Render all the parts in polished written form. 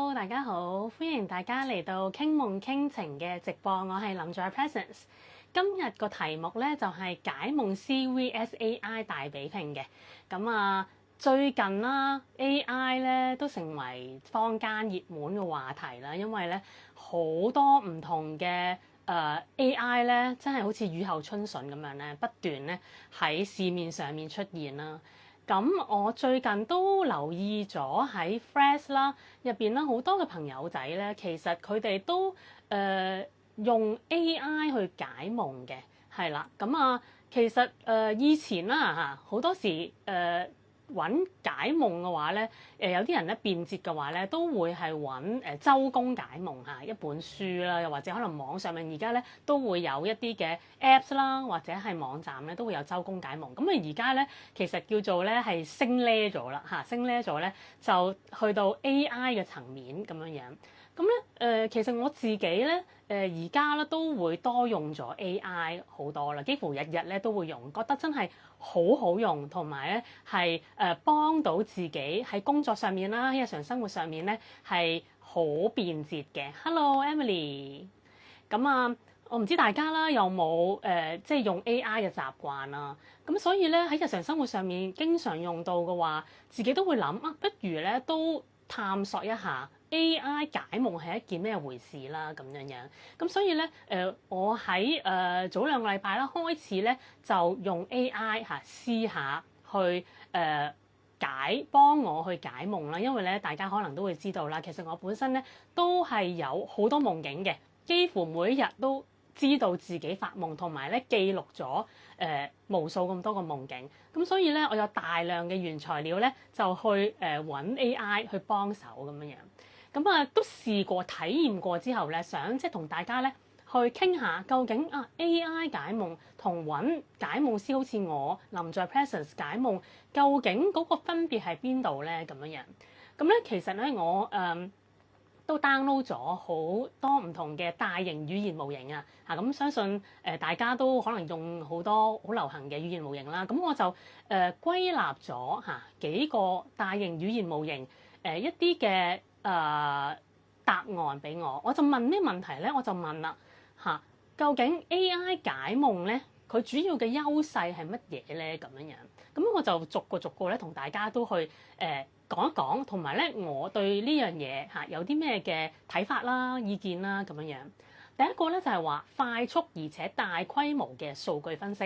Hello，大家好，歡迎大家嚟到傾夢傾情嘅直播，我係林在 Presence。今日個題目咧就係解夢師 vs AI 大比拼嘅。最近啦 AI 咧都成為坊間熱門嘅話題啦，因為咧好多唔同嘅AI 咧真係好似雨後春筍咁樣咧，不斷咧喺市面上面出現啦。咁我最近都留意咗喺 Threads 啦入邊啦，好多嘅朋友仔咧，其實佢哋都用 AI 去解夢嘅，係啦。其實以前啦嚇，好多時揾解夢嘅話咧，有啲人咧便捷嘅話咧，都會係揾周公解夢嚇一本書啦，又或者可能網上面而家咧都會有一啲嘅 Apps 啦，或者係網站咧都會有周公解夢。咁而家咧其實叫做咧係升 level 咗啦嚇，升 level 咗咧就去到 AI 嘅層面咁樣樣。其實我自己咧而家咧都會多用咗 AI 好多啦，幾乎日日咧都會用，覺得真係好好用，同埋咧係幫到自己喺工作上面啦，喺日常生活上面咧係好便捷嘅。Hello Emily，我唔知大家啦有冇即係用 AI 嘅習慣啦，咁所以咧喺日常生活上面經常用到嘅話，自己都會諗啊，不如咧都探索一下 AI 解夢係一件咩回事啦咁樣樣。咁所以咧我喺早兩個禮拜啦開始咧就用 AI 試下去幫我去解夢啦，因為咧大家可能都會知道啦，其實我本身咧都係有好多夢境嘅，幾乎每一日都知道自己發夢，同埋咧記錄咗無數咁多個夢境。咁所以咧我有大量嘅原材料咧就去揾 AI 去幫手咁樣樣。都試過體驗過之後咧，想即係同大家咧去傾下，究竟AI 解夢同揾解夢師好似我林在 Presence 解夢，究竟嗰個分別喺邊度咧？咁樣樣。其實咧我都 download 咗好多唔同嘅大型語言模型啊！相信大家都可能用好多好流行嘅語言模型啦。咁我就歸納咗幾個大型語言模型一啲嘅答案俾我。我就問咩問題咧？我就問啦究竟 AI 解夢咧，佢主要嘅優勢係乜嘢咧？咁樣樣。咁我就逐個咧同大家都去講一講，同埋咧我對呢樣嘢有啲咩嘅睇法啦、意見啦咁樣樣。第一個咧就係話快速而且大規模嘅數據分析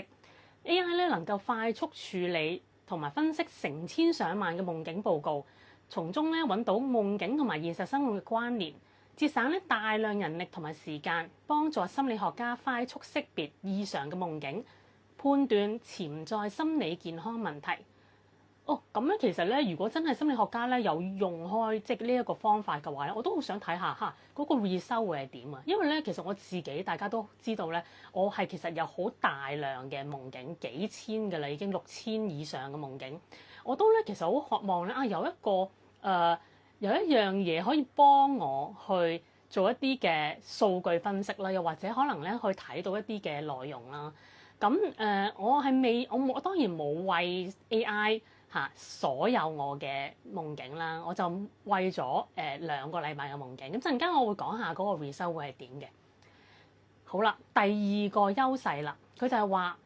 ，AI 咧能夠快速處理同埋分析成千上萬嘅夢境報告，從中咧揾到夢境同埋現實生活嘅關聯，節省咧大量人力同埋時間，幫助心理學家快速識別異常嘅夢境，判斷潛在心理健康問題。咁咧其實咧，如果真係心理學家咧有用開即係呢一個方法嘅話咧，我都好想睇下嗰個 result 會係點啊！因為咧其實我自己大家都知道咧，我係其實有好大量嘅夢境，幾千嘅啦，已經6000以上嘅夢境，我都咧其實好渴望咧有一樣嘢可以幫我去做一啲嘅數據分析啦，又或者可能咧去睇到一啲嘅內容啦。我當然冇為 AI所有我嘅夢境啦，我就為咗2個禮拜嘅夢境。咁陣間我會講下嗰個 result 會係點嘅。好啦，第二個優勢啦，佢就係話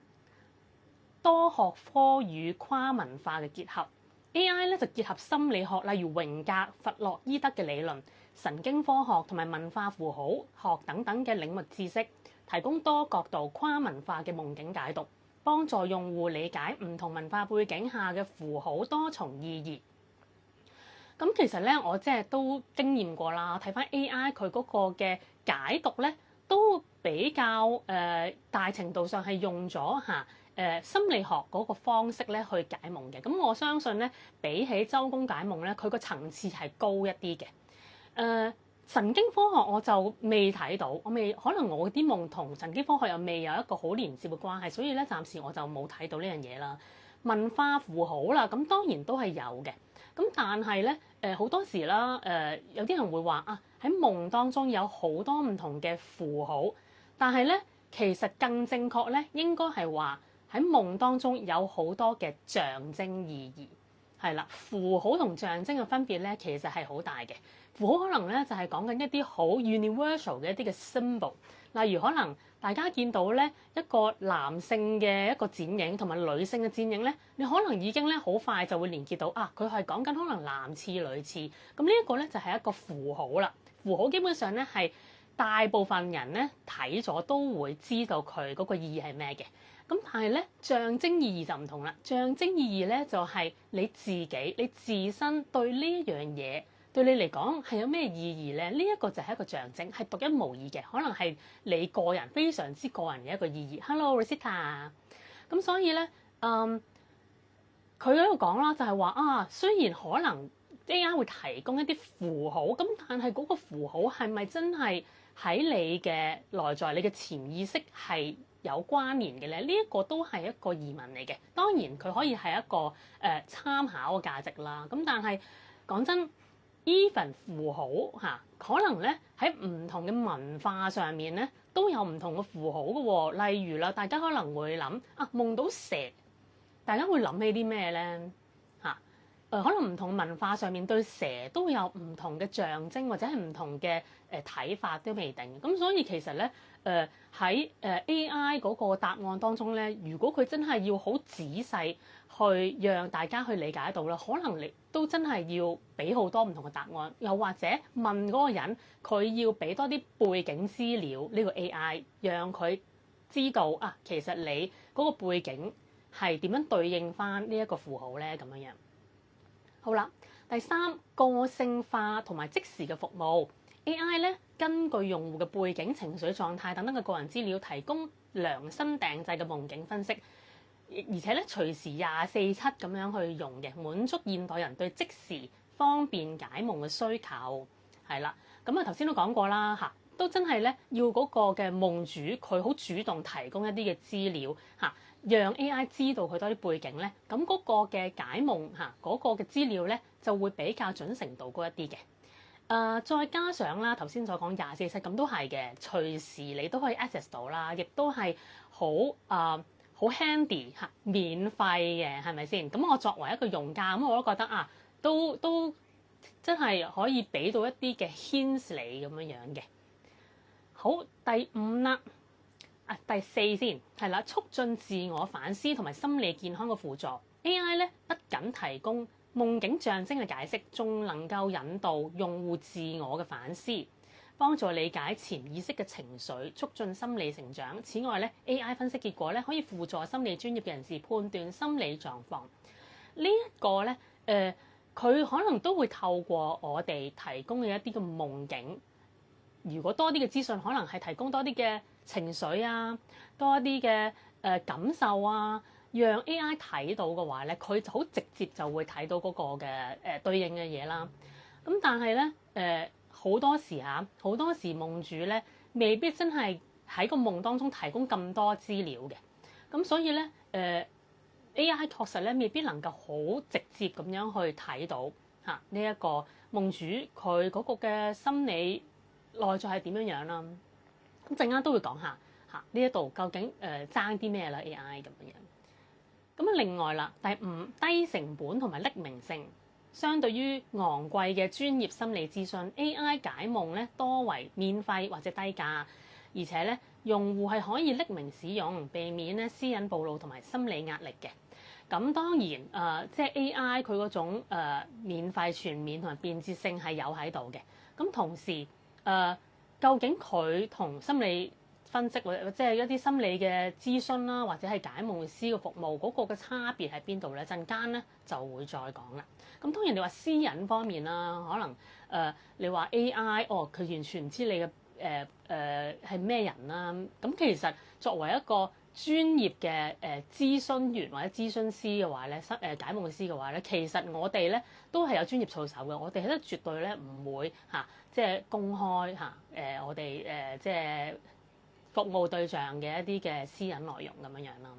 多學科與跨文化嘅結合。AI 咧就結合心理學，例如榮格、弗洛伊德嘅理論、神經科學同埋文化符號學等等嘅領域知識，提供多角度跨文化嘅夢境解讀，幫助用戶理解唔同文化背景下嘅符號多重意義。咁其實咧，我即係都經驗過啦，睇翻 AI 佢嗰個嘅解讀咧，都比較大程度上係用咗心理學嗰個方式咧去解夢嘅。咁我相信咧，比起周公解夢咧，佢個層次係高一啲嘅。神經科學我就未睇到，可能我啲夢同神經科學又未有一個好連接嘅關係，所以咧暫時我就冇睇到呢樣嘢啦。文化符號啦，咁當然都係有嘅。咁但係咧好多時啦有啲人會話喺夢當中有好多唔同嘅符號，但係咧其實更正確咧應該係話喺夢當中有好多嘅象徵意義。係啦，符號同象徵嘅分別咧，其實係好大嘅。符號可能咧就係講緊一啲好 universal 嘅一啲嘅 symbol，例如可能大家見到咧一個男性嘅一個剪影同埋女性嘅剪影咧，你可能已經咧好快就會連結到啊，佢係講緊可能男廁女廁，咁呢一個咧就係一個符號啦。符號基本上咧係大部分人咧睇咗都會知道佢嗰個意義係咩嘅。咁但係咧象徵意義就唔同啦，象徵意義咧就係你自己你自身對呢一樣嘢對你嚟講係有咩意義咧？呢一個就係一個象徵，係獨一無二嘅，可能係你個人非常之個人嘅一個意義。Hello Rosita，咁所以咧，佢喺度講啦，就係話啊，雖然可能 AI 會提供一啲符號，咁但係嗰個符號係咪真係喺你嘅內在、你嘅潛意識係有關聯嘅咧？呢一個都係一個疑問嚟嘅。當然佢可以係一個參考嘅價值啦。咁但係講真，even 符號嚇，可能咧喺唔同嘅文化上面咧都有唔同嘅符號嘅喎。例如啦，大家可能會諗啊，夢到蛇，大家會諗起啲咩咧？可能唔同文化上面對蛇都有唔同嘅象徵，或者係唔同嘅睇法都未定。咁所以其實咧喺AI 嗰個答案當中咧，如果佢真係要好仔細去讓大家去理解到啦，可能你都真係要俾好多唔同嘅答案，又或者問嗰個人佢要俾多啲背景資料呢個 AI，讓佢知道啊，其實你嗰個背景係點樣對應翻呢一個符號咧咁樣樣。好啦，第三，個性化同埋即時嘅服務 AI 咧，根據用戶嘅背景、情緒狀態等等嘅個人資料，提供量身訂製嘅夢境分析，而且咧隨時24/7咁樣去用嘅，滿足現代人對即時方便解夢嘅需求。係啦，咁啊頭先都講過啦嚇，都真係咧要嗰個嘅夢主佢好主動提供一啲嘅資料嚇。讓 AI 知道佢多啲背景咧，咁嗰個嘅解夢嚇嗰個嘅資料咧就會比較準程度高一啲嘅。再加上啦，頭先所講24/7咁都係嘅，隨時你都可以 access 到啦，亦都係好好 handy 嚇，免費嘅，係咪先？咁我作為一個用家，咁我都覺得啊，都真係可以俾到一啲嘅 hints 你咁樣樣嘅。好，第5啦。第4先係啦，促進自我反思同埋心理健康嘅輔助 AI 咧，不僅提供夢境象徵嘅解釋，仲能夠引導用戶自我嘅反思，幫助理解潛意識嘅情緒，促進心理成長。此外咧，AI 分析結果咧可以輔助心理專業嘅人士判斷心理狀況。呢一個咧，佢可能都會透過我哋提供嘅一啲嘅夢境。如果多啲嘅資訊，可能係提供多啲嘅情緒啊，多啲嘅感受啊，讓 AI 睇到嘅話咧，佢就好直接就會睇到嗰個嘅對應嘅嘢啦。咁但係咧好多時好多時夢主咧未必真係喺個夢當中提供咁多資料嘅。咁所以咧AI 確實咧未必能夠好直接咁樣去睇到嚇呢一個夢主佢嗰個嘅心理內在係點樣樣啦。咁陣間都會講下嚇呢一度究竟爭啲咩啦 AI 咁樣。咁啊另外啦，第5，低成本同埋匿名性，相對於昂貴嘅專業心理諮詢 AI 解夢咧多為免費或者低價，而且咧用戶係可以匿名使用，避免咧私隱暴露同埋心理壓力嘅。咁當然即係 AI 佢嗰種免費全面同埋便捷性係有喺度嘅。咁同時究竟佢同心理分析或者即係一啲心理嘅諮詢啦，或者係解夢師嘅服務嗰個嘅差別喺邊度咧？陣間咧就會再講啦。咁當然你話私隱方面啦，可能你話 AI 佢完全唔知你嘅係咩人啦。咁其實作為一個專業嘅諮詢員或者諮詢師嘅話咧，解夢師嘅話咧，其實我哋咧都係有專業操守嘅。我哋係都絕對咧唔會即係公開我哋即係服務對象嘅一啲嘅私隱內容咁樣樣啦。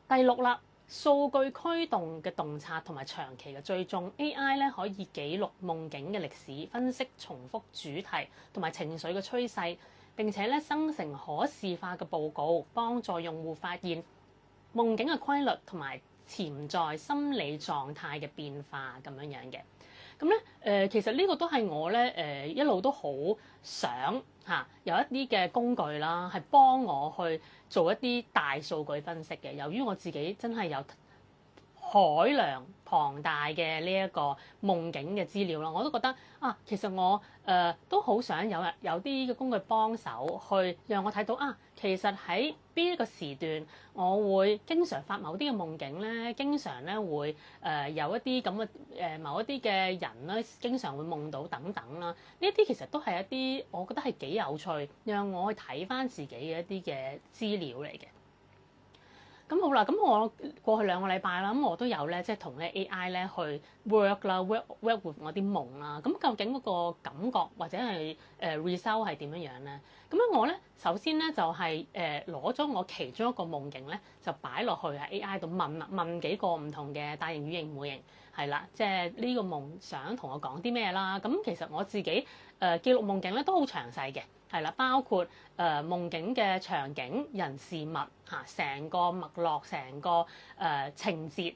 第6啦，數據驅動嘅洞察同埋長期嘅追蹤 AI 咧可以記錄夢境嘅歷史，分析重複主題同埋情緒嘅趨勢。並且咧生成可視化嘅報告，幫助用戶發現夢境嘅規律同埋潛在心理狀態嘅變化咁樣樣嘅。咁咧其實呢個都係我咧一路都好想有一啲嘅工具啦，係幫我去做一啲大數據分析嘅。由於我自己真係有海量龐大嘅呢一個夢境嘅資料啦，我都覺得其實我都好想有啲嘅工具幫手，去讓我睇到其實喺邊一個時段，我會經常發某啲嘅夢境咧，經常咧會有一啲咁嘅某一啲嘅人咧，經常會夢到等等啦。呢一啲其實都係一啲我覺得係幾有趣，讓我去睇翻自己嘅一啲嘅資料嚟嘅。咁好啦，咁我過去2個禮拜啦，咁我都有咧，即係同咧 AI 咧去 work 啦，work with 我啲夢啦。咁究竟嗰個感覺或者係result 係點樣樣咧？咁樣我咧首先咧就係攞咗我其中一個夢境咧，就擺落去喺 AI 度問幾個唔同嘅大型語言模型，係啦，即係呢個夢想同我講啲咩啦。咁其實我自己記錄夢境咧都好詳細嘅。係啦，包括夢境嘅場景、人事物成個脈絡、成個情節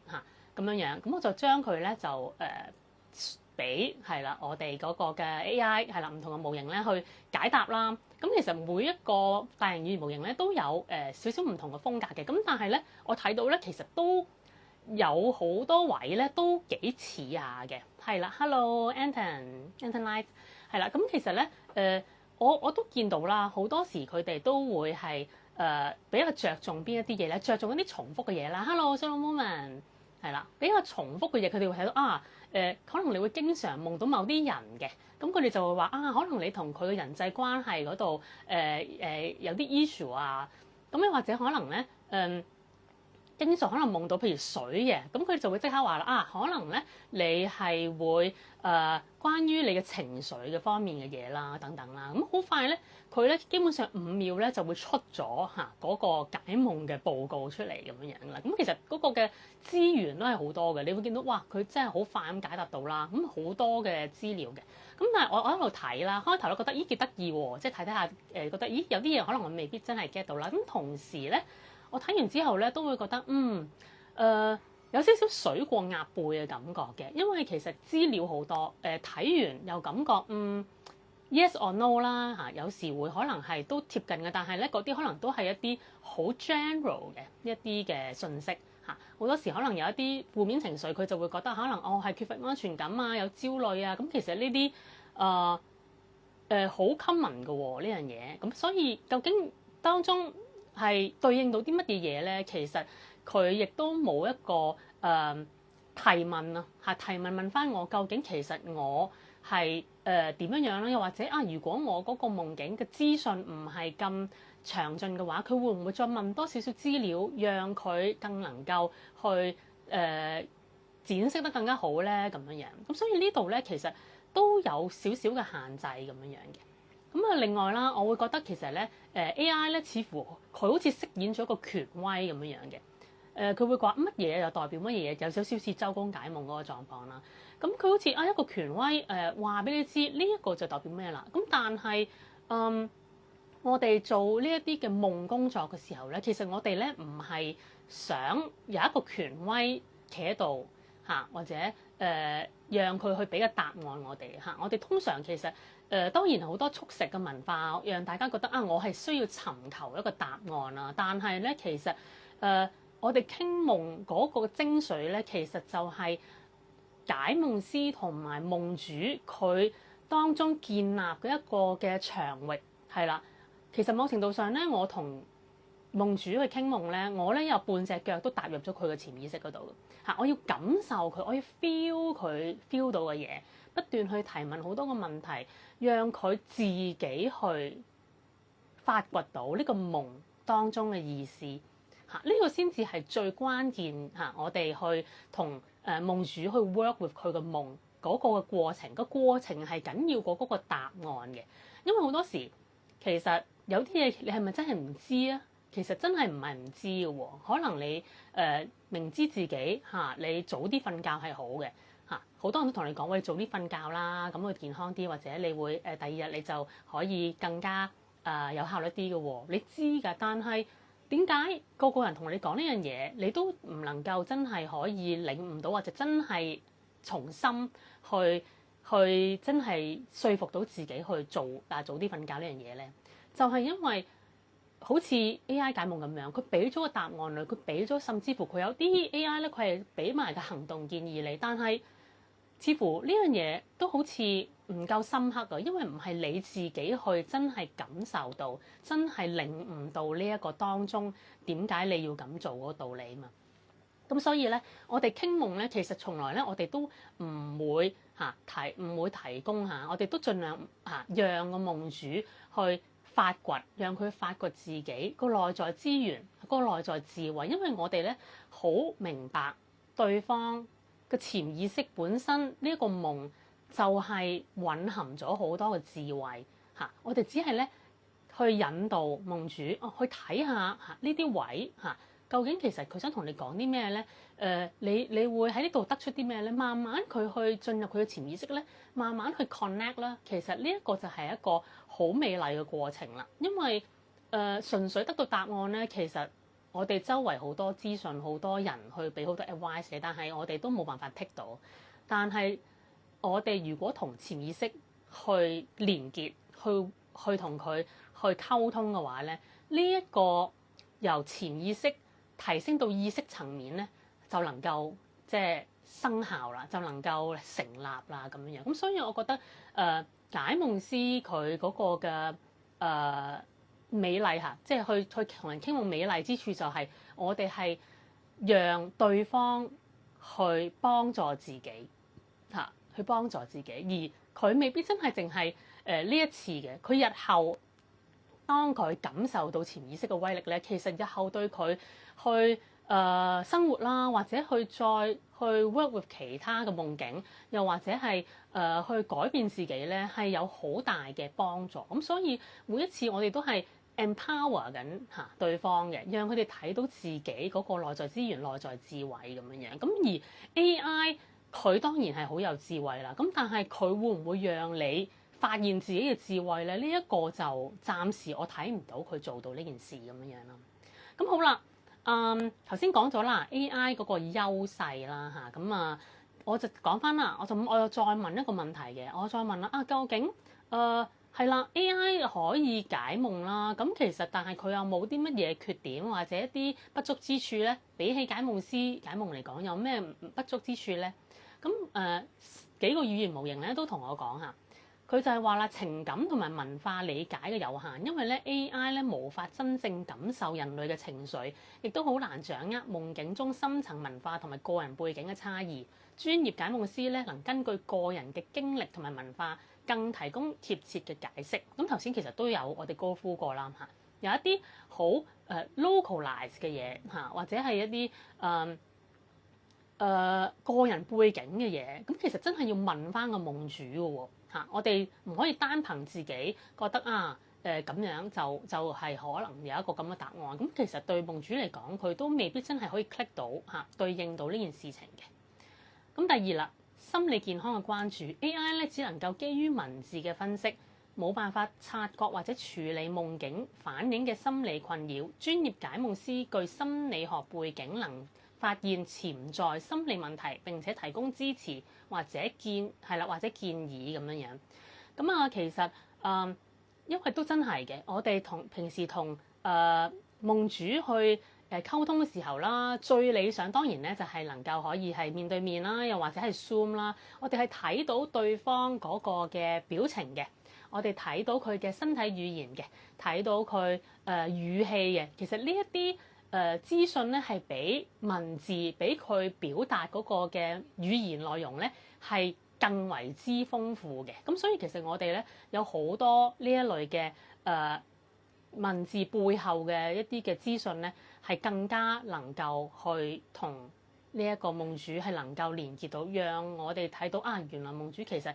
咁樣樣，咁我就將佢咧就俾係啦我哋嗰個嘅 AI 係啦唔同嘅模型咧去解答啦。咁其實每一個大型語言模型咧都有少少唔同嘅風格嘅，咁但係咧我睇到咧其實都有好多位咧都幾似下嘅。係啦，Hello Anton Light 係啦，咁其實咧我都見到啦，好多時佢哋都會係比較着重邊一啲嘢咧，着重一啲重複嘅嘢啦。Hello Solomon 係啦，比較重複嘅嘢，佢哋會睇到可能你會經常夢到某啲人嘅，咁佢哋就會話可能你同佢嘅人際關係嗰度有啲 issue 咁又或者可能咧經常可能夢到譬如水嘅，咁佢就會即刻話啦可能咧你係會關於你嘅情緒嘅方面嘅嘢啦，等等啦，咁好快咧，佢咧基本上5秒咧就會出咗嗰個解夢嘅報告出嚟咁樣樣啦。咁其實嗰個嘅資源都係好多嘅，你會見到哇，佢真係好快咁解答到啦，咁好多嘅資料嘅。咁但係我喺度睇啦，開頭咧覺得幾得意喎，即係睇下覺得有啲嘢可能我未必真係 get 到啦。咁同時咧，我睇完之後咧都會覺得有少少水過鴨背嘅感覺嘅，因為其實資料好多，睇完又感覺yes or no 啦有時會可能係都貼近嘅，但係咧嗰啲可能都係一啲好 general 嘅一啲嘅信息好多時可能有一啲負面情緒，佢就會覺得可能係缺乏安全感有焦慮咁其實呢啲好 common 嘅喎呢樣嘢，咁所以究竟當中係對應到啲乜嘢嘢咧？其實佢亦都冇一個提問提問問翻我究竟其實我係點樣樣咧？又或者如果我嗰個夢境嘅資訊唔係咁詳盡嘅話，佢會唔會再問多少少資料，讓佢更能夠去展示得更加好咧？咁樣樣咁，所以呢度咧其實都有少少嘅限制咁樣樣嘅。咁另外啦，我會覺得其實咧AI 咧似乎佢好似飾演咗個權威咁樣樣嘅。佢會講乜嘢又代表乜嘢，有少少似周公解夢嗰個狀況啦。咁佢好似一個權威話俾你知呢一個就代表咩啦。咁但係我哋做呢一啲嘅夢工作嘅時候咧，其實我哋咧唔係想有一個權威企喺度或者讓佢去俾個答案我哋我哋通常其實當然好多速食嘅文化，讓大家覺得我係需要尋求一個答案啦。但係咧其實我哋傾夢嗰個精髓咧，其實就係解夢師同埋夢主佢當中建立嘅一個嘅場域係啦。其實某程度上咧，我同夢主去傾夢咧，我咧有半隻腳都踏入咗佢嘅潛意識嗰度我要感受佢，我要 feel 佢 feel 到嘅嘢，不斷去提問好多個問題，讓佢自己去發掘到呢個夢當中嘅意思呢個先至係最關鍵我哋去同夢主去 work with 佢嘅夢嗰個嘅過程，個過程係緊要過嗰個答案嘅。因為好多時其實有啲嘢你係咪真係唔知啊？其實真係唔係唔知嘅喎，可能你明知自己你早啲瞓覺係好嘅好多人都同你講喂，早啲瞓覺啦，咁會健康啲，或者你會第2日你就可以更加有效率啲嘅喎，你知㗎，但係點解個人同你講呢樣嘢，你都唔能夠真係可以領悟到，或者真係從心去真係說服到自己去做早啲瞓覺呢樣嘢咧？就係因為好似 AI 解夢咁樣，佢俾咗個答案你，佢俾咗，甚至乎佢有啲 AI 咧，佢係俾埋個行動建議你，但係似乎呢樣嘢都好似唔夠深刻啊，因為唔係你自己去真係感受到，真係領悟到呢一個當中點解你要咁做嗰個道理啊嘛。咁所以咧，我哋傾夢咧，其實從來咧，我哋都唔會提供我哋都盡量讓個夢主去發掘，讓佢發掘自己個內在資源、個內在智慧，因為我哋咧好明白對方嘅潛意識本身呢一個夢就係蘊含咗好多嘅智慧嚇，我哋只係咧去引導夢主去睇下呢啲位究竟其實佢想同你講啲咩咧？你會喺呢度得出啲咩咧？慢慢佢去進入佢嘅潛意識咧，慢慢去 connect 啦。其實呢一個就係一個好美麗嘅過程啦。因為純粹得到答案咧，其實我哋周圍好多資訊，好多人去俾好多 advice，但係我哋都冇辦法 take 到。但係我哋如果同潛意識去連結，去同佢去溝通嘅話咧，呢一個由潛意識提升到意識層面咧，就能夠即係生效啦，就能夠成立啦咁樣。咁所以我覺得解夢師佢嗰個嘅美麗即係去同人傾夢美麗之處就係我哋係讓對方去幫助自己去幫助自己，而佢未必真係淨係呢一次嘅，佢日後當佢感受到潛意識嘅威力咧，其實日後對佢去生活啦，或者去再去 work with 其他嘅夢境，又或者係去改變自己咧，係有好大嘅幫助。咁所以每一次我哋都係 empower 緊對方嘅，讓佢哋睇到自己嗰個內在資源、內在智慧咁樣樣。咁而 AI 佢當然係好有智慧啦，咁但係佢會唔會讓你發現自己嘅智慧咧？呢一個就暫時我睇唔到佢做到呢件事咁樣樣啦。咁好啦。頭先講咗啦 ，AI 嗰個優勢啦咁我就講翻啦，我又再問一個問題嘅，我再問啦究竟係啦 AI 可以解夢啦，咁其實但係佢有冇啲乜嘢缺點或者一啲不足之處咧？比起解夢師解夢嚟講，有咩不足之處咧？咁幾個語言模型咧都同我講下。佢就係話啦，情感同埋文化理解嘅有限，因為咧 AI 咧無法真正感受人類嘅情緒，亦都好難掌握夢境中深層文化同埋個人背景嘅差異。專業解夢師咧能根據個人嘅經歷同埋文化，更提供貼切嘅解釋。咁頭先其實都有我哋高呼過啦有一啲好localize 嘅嘢或者係一啲個人背景嘅嘢，咁其實真係要問翻個夢主嘅喎。我哋唔可以單憑自己覺得咁樣就係可能有一個咁嘅答案。咁其實對夢主嚟講，佢都未必真係可以 click 到對應到呢件事情嘅。咁第二啦，心理健康嘅關注 AI 咧，只能夠基於文字嘅分析，冇辦法察覺或者處理夢境反映嘅心理困擾。專業解夢師具心理學背景，能發現潛在心理問題，並且提供支持或者建議咁樣樣。咁其實因為都真係嘅，我哋平時同夢主去溝通嘅時候啦，最理想當然咧就係能夠可以係面對面啦，又或者係 Zoom 啦，我哋係睇到對方嗰個嘅表情嘅，我哋睇到佢嘅身體語言嘅，睇到佢語氣嘅。其實呢一啲資訊咧係比文字比佢表達嗰個嘅語言內容咧係更為之豐富嘅。咁所以其實我哋咧有好多呢一類嘅文字背後嘅一啲嘅資訊咧係更加能夠去同呢一個夢主係能夠連結到，讓我哋睇到原來夢主其實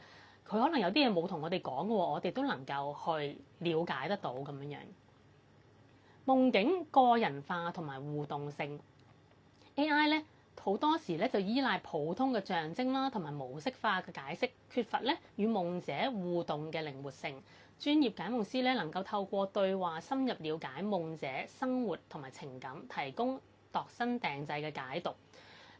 佢可能有啲嘢冇同我哋講嘅喎，我哋都能夠去了解得到咁樣樣。夢境個人化同埋互動性 AI 咧好多時咧就依賴普通嘅象徵啦，同埋模式化嘅解釋，缺乏咧與夢者互動嘅靈活性。專業解夢師咧能夠透過對話深入了解夢者生活同埋情感，提供度身訂製嘅解讀。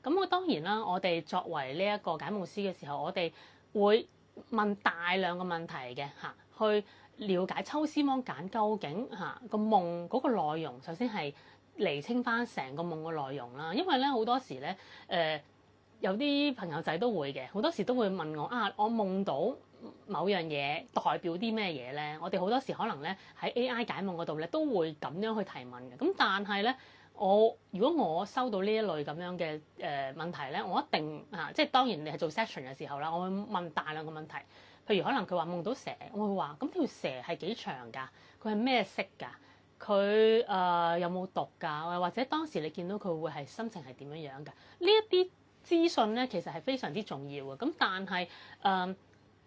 咁我當然啦，我哋作為呢一個解夢師嘅時候，我哋會問大量嘅問題嘅嚇，去了解抽絲剝繭究竟嚇個夢嗰個內容，首先係釐清翻成個夢嘅內容啦。因為咧好多時咧有啲朋友仔都會嘅，好多時都會問我啊，我夢到某樣嘢代表啲咩嘢咧？我哋好多時可能咧喺 AI 解夢嗰度咧都會咁樣去提問嘅。咁但係咧，如果我收到呢一類咁樣嘅問題咧，我一定即係當然你係做 session 嘅時候啦，我會問大量嘅問題。譬如可能佢話夢到蛇，我會話咁條蛇係幾長㗎？佢係咩色㗎？佢有冇毒㗎？或者當時你見到佢會係心情係點樣樣㗎？呢一啲資訊咧其實係非常之重要嘅。咁但係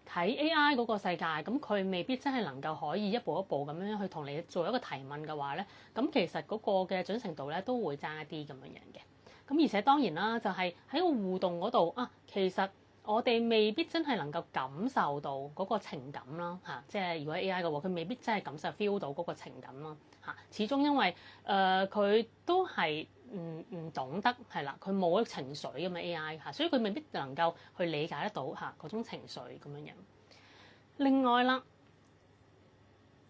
睇 AI 嗰個世界，咁佢未必真係能夠可以一步一步咁樣去同你做一個提問嘅話咧，咁其實嗰個嘅準程度咧都會差一啲咁樣樣嘅。咁而且當然啦，就係喺個互動嗰度其實我哋未必真係能夠感受到嗰個情感啦嚇，即係如果 AI 嘅話，佢未必真係感受 feel 到嗰個情感啦嚇。始終因為佢都係唔懂得係啦，佢冇情緒咁嘅 AI 嚇，所以佢未必能夠去理解得到嚇嗰種情緒咁樣樣。另外啦，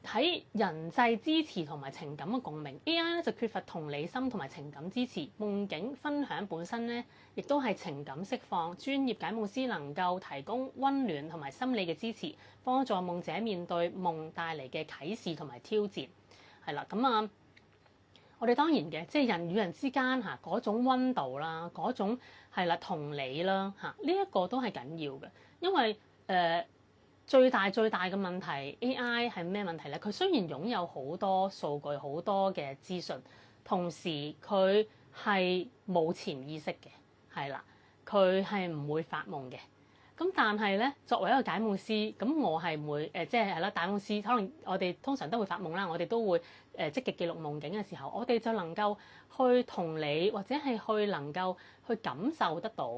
喺人際支持同埋情感嘅共鳴 ，AI 咧就缺乏同理心同埋情感支持。夢境分享本身咧，亦都係情感釋放。專業解夢師能夠提供溫暖同埋心理嘅支持，幫助夢者面對夢帶嚟嘅啟示同埋挑戰。係啦，咁我哋當然嘅，即係人與人之間嚇嗰種溫度啦，嗰種係啦同理啦嚇，呢一個都係緊要嘅，因為最大嘅問題 AI 係咩問題咧？佢雖然擁有好多數據、好多嘅資訊，同時佢係冇潛意識嘅，係啦，佢係唔會發夢嘅。咁但係咧，作為一個解夢師，咁我係唔會即係啦，解夢師可能我哋通常都會發夢啦，我哋都會積極記錄夢境嘅時候，我哋就能夠去同理或者係去能夠去感受得到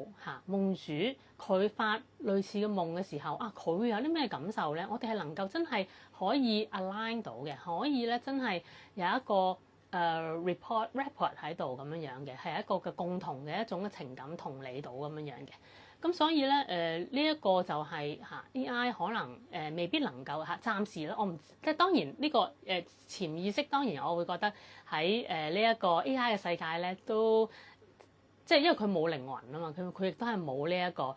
夢主佢發類似嘅夢嘅時候佢會有啲咩感受咧？我哋係能夠真係可以 align 到嘅，可以咧真係有一個report 喺度咁樣樣嘅，係一個嘅共同嘅一種嘅情感同理到咁樣樣嘅。咁所以咧呢一個就係AI 可能未必能夠暫時咧，我唔即係當然呢個潛意識，當然我會覺得喺呢一個 AI 嘅世界咧都即係因為佢冇靈魂啊嘛，佢亦都係冇呢一個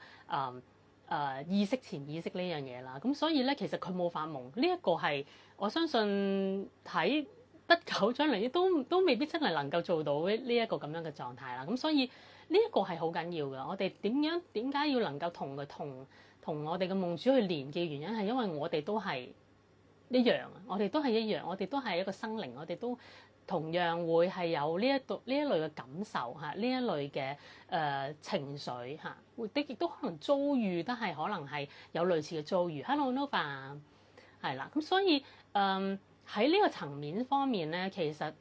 意識潛意識呢樣嘢啦。咁所以咧其實佢冇發夢呢一個係我相信喺不久將來都未必真係能夠做到呢一個咁樣嘅狀態啦。咁所以呢一個係好緊要嘅。我哋點解要能夠同我哋嘅夢主去連結？原因係因為我哋都係一樣，我哋都係一樣，我哋都係一個生靈，我哋都同樣會係有呢一類嘅感受呢一類嘅情緒亦都可能遭遇得係可能係有類似嘅遭遇。Hello Nova 係啦，咁所以喺呢個層面方面咧，其實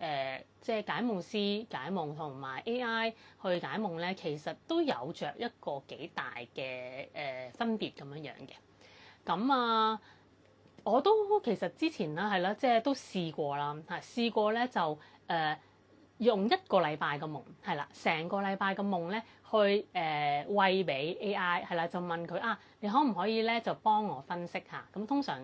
即係解夢師解夢同埋 AI 去解夢咧，其實都有着一個幾大嘅分別咁樣樣嘅。咁我都其實之前啦係啦，即係都試過啦試過咧就用一個禮拜嘅夢係啦，成個禮拜嘅夢咧去餵俾 AI 係啦，就問佢你可唔可以咧就幫我分析下？咁通常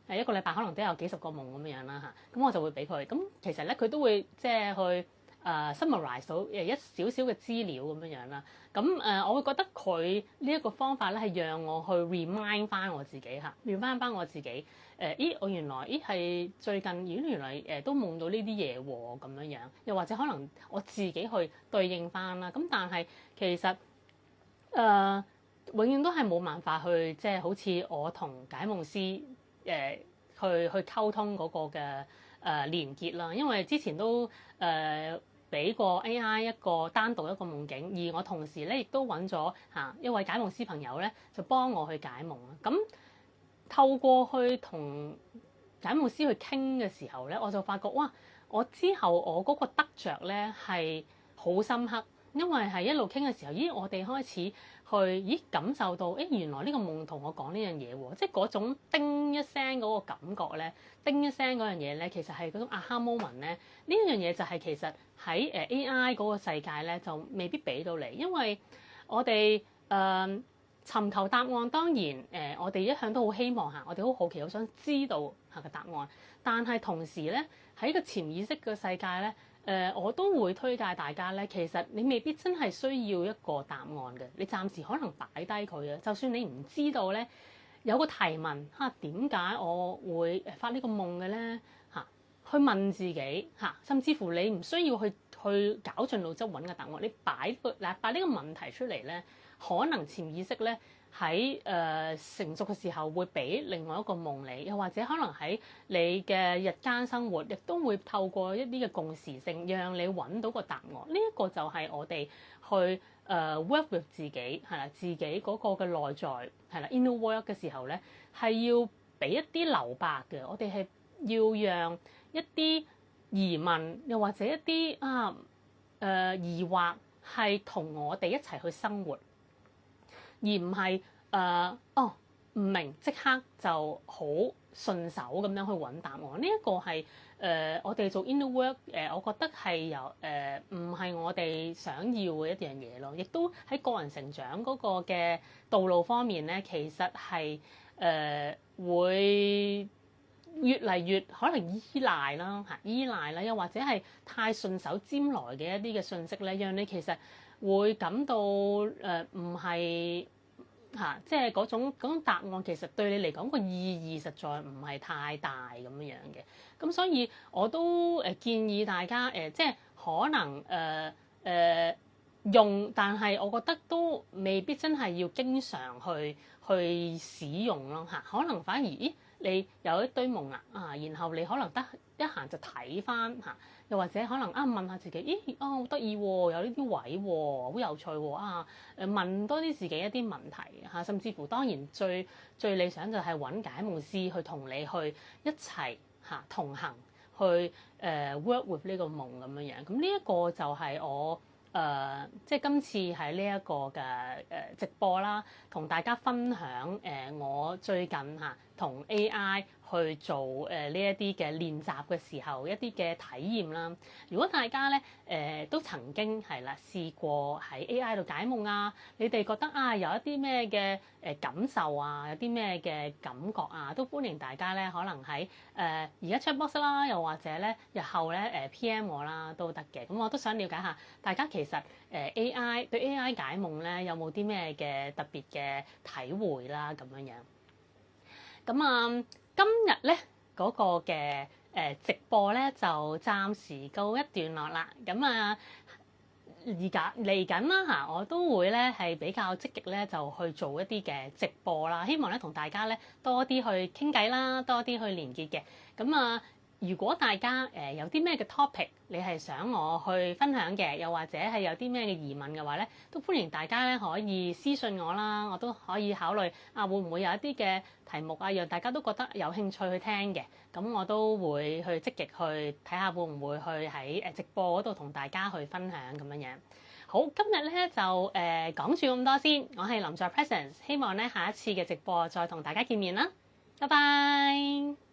一個禮拜可能都有幾十個夢咁樣啦咁我就會俾佢。咁其實咧佢都會即係去summarize 到一少少嘅資料咁樣啦。咁我會覺得佢呢一個方法咧係讓我去 remind 翻我自己remind 翻我自己我原來係最近原來都夢到呢啲嘢喎咁樣樣，又或者可能我自己去對應翻啦。咁但係其實永遠都係冇辦法去即係好似我同解夢師去溝通嗰個嘅連結啦，因為之前都俾過 AI 一個單獨一個夢境，而我同時咧亦都揾咗一位解夢師朋友咧，就幫我去解夢。咁透過去同解夢師去傾嘅時候咧，我就發覺哇！我之後我嗰個得着咧係好深刻，因為係一路傾嘅時候，我哋開始咦感受到原來呢個夢同我講呢樣嘢喎，即係嗰種叮一聲嗰個感覺咧，叮一聲嗰樣嘢咧，其實係嗰種 aha moment 咧，呢一樣嘢就係其實喺AI 嗰個世界咧就未必俾到你，因為我哋尋求答案當然我哋一向都好希望我哋好好奇，好想知道個答案，但係同時咧喺個潛意識嘅世界咧。我都會推介大家咧，其實你未必真係需要一個答案嘅，你暫時可能擺低佢啊。就算你唔知道咧，有個提問點解我會發呢個夢嘅咧去問自己甚至乎你唔需要去絞盡腦汁揾個答案，你擺呢個問題出嚟咧，可能潛意識咧。喺成熟嘅時候會俾另外一個夢你，又或者可能喺你嘅日間生活，亦都會透過一啲嘅共時性，讓你揾到個答案。呢一個就係我哋去work with 自己係啦，自己嗰個嘅內在係啦 inner work 嘅時候咧，係要俾一啲留白嘅。我哋係要讓一啲疑問，又或者一啲疑惑係同我哋一齊去生活。而唔係唔明即刻就好順手咁樣去揾答案。呢一個係我哋做 inner work 我覺得係唔係我哋想要嘅一樣嘢咯。亦都喺個人成長嗰個嘅道路方面咧，其實係會越嚟越可能依賴啦，又或者係太順手拈來嘅一啲嘅信息咧，讓你其實會感到唔係。即係嗰種答案，其實對你嚟講個意義實在唔係太大咁樣嘅。咁所以我都建議大家即係可能用，但係我覺得都未必真係要經常去使用咯。可能反而你有一堆夢然後你可能得一閒就睇翻又或者可能問下自己，好得意喎，有呢啲位喎，好有趣喎問多啲自己一啲問題甚至乎當然最理想就係揾解夢師去同你去一齊同行去work with 呢個夢咁樣。咁呢一個就係我即係今次喺呢一個嘅直播啦，同大家分享我最近同 AI 去做呢一啲嘅練習嘅時候一啲嘅體驗啦。如果大家咧都曾經係啦試過喺 AI 度解夢你哋覺得有一啲咩嘅感受有啲咩嘅感覺都歡迎大家咧可能喺而家 chat box 啦，又或者咧日後咧PM 我啦都得嘅。咁我都想了解下大家其實AI 對 AI 解夢咧有冇啲咩嘅特別嘅體會啦咁樣。咁今日咧嗰個嘅直播咧就暫時告一段落啦。咁而家嚟緊啦我都會咧係比較積極咧就去做一啲嘅直播啦，希望咧同大家咧多啲去傾偈啦，多啲去連結嘅。咁如果大家有啲咩嘅 topic 你係想我去分享嘅，又或者係有啲咩嘅疑問嘅話咧，都歡迎大家咧可以私信我啦，我都可以考慮會唔會有一啲嘅題目讓大家都覺得有興趣去聽嘅。咁我都會去積極去睇下會唔會去喺直播嗰度同大家去分享咁樣。好，今日咧就講住咁多先。我係林在 Presence，希望咧下一次嘅直播再同大家見面啦。拜拜。